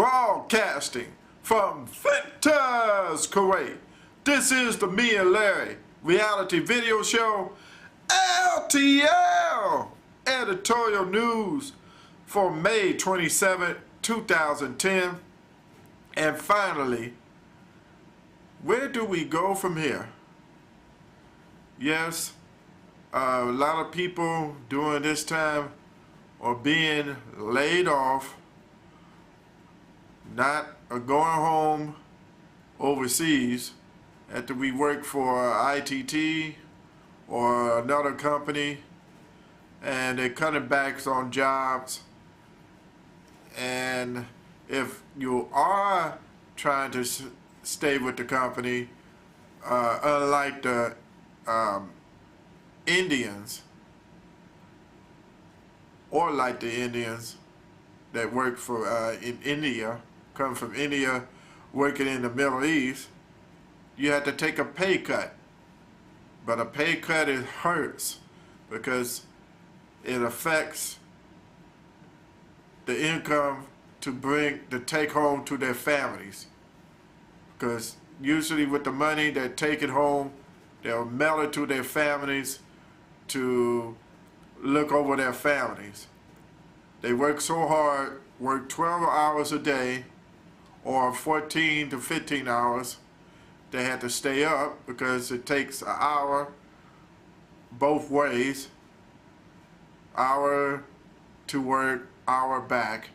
broadcasting from Flinters, Kuwait. This is the Me and Larry reality video show, LTL, editorial news for May 27, 2010. And finally, where do we go from here? Yes, a lot of people during this time are being laid off, not going home overseas after we work for ITT or another company, and they're cutting back on jobs. And if you are trying to stay with the company, unlike the Indians, or like the Indians that work for in India, come from India, working in the Middle East, you have to take a pay cut. But a pay cut, it hurts because it affects the income to take home to their families. Because usually with the money they take it home, they'll mail it to their families to look over their families. They work so hard, work 12 hours a day or 14 to 15 hours. They have to stay up because it takes an hour both ways, hour to work, hour back.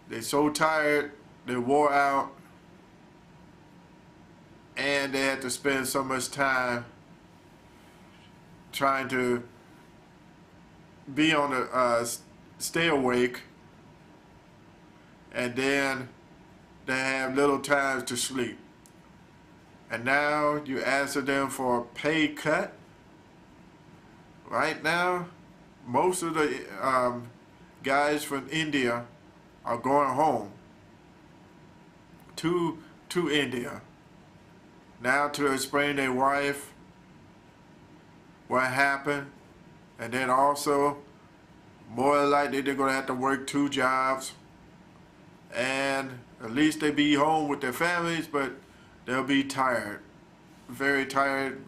They're so tired, they're wore out, and they had to spend so much time trying to be on the stay awake, and then they have little time to sleep. And now you ask them for a pay cut. Right now, most of the guys from India are going home to India now to explain their wife what happened, and then also more than likely they're going to have to work 2 jobs, and at least they be home with their families, but they'll be tired, very tired,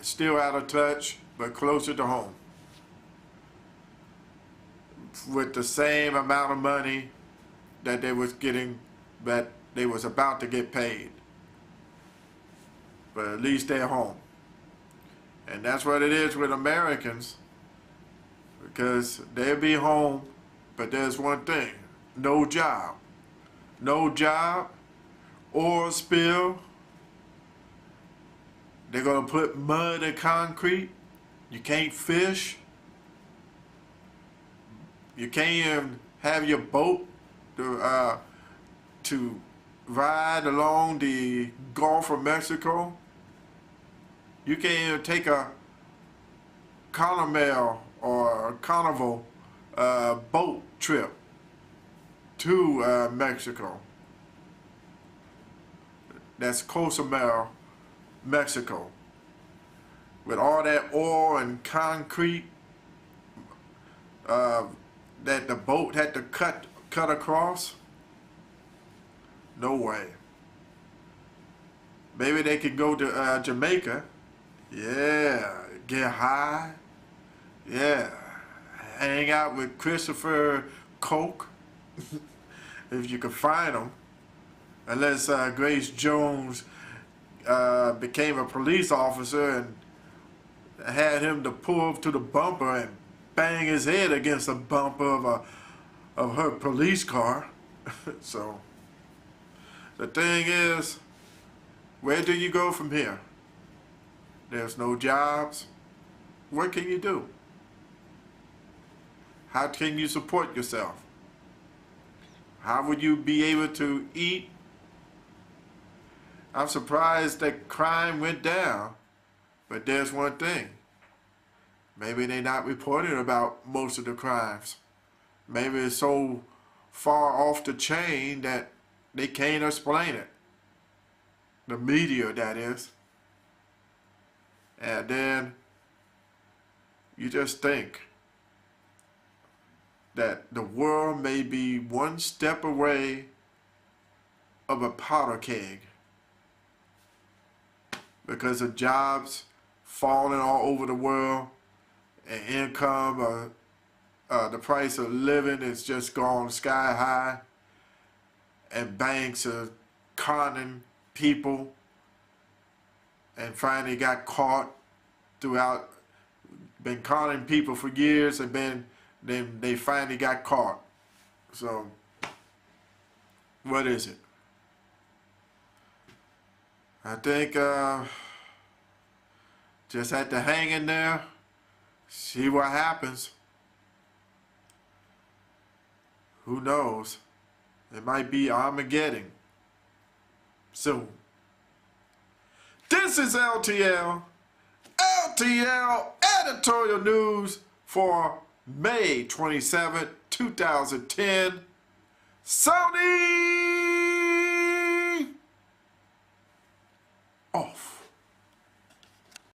still out of touch, but closer to home, with the same amount of money that they was getting, that they was about to get paid. But at least they're home. And that's what it is with Americans, because they'll be home, but there's one thing: no job. No job, oil spill, they're going to put mud and concrete, you can't fish, you can't even have your boat to ride along the Gulf of Mexico. You can't even take a Carnival or a Carnival boat trip to Mexico. That's Cozumel, Mexico, with all that oil and concrete that the boat had to cut across. No way. Maybe they could go to Jamaica. Yeah, get high. Yeah, hang out with Christopher Coke. If you could find them, unless Grace Jones became a police officer and had him to pull up to the bumper and bang his head against the bumper of her police car. So the thing is, where do you go from here? There's no jobs. What can you do? How can you support yourself? How would you be able to eat? I'm surprised that crime went down, but there's one thing. Maybe they're not reporting about most of the crimes. Maybe it's so far off the chain that they can't explain it. The media, that is. And then you just think that the world may be one step away of a powder keg because of jobs falling all over the world and income, the price of living is just gone sky high, and banks are conning people and finally got caught throughout, been conning people for years, and then they finally got caught. So what is it? I think just have to hang in there, see what happens. Who knows? It might be Armageddon soon. This is LTL editorial news for May 27, 2010. Sony!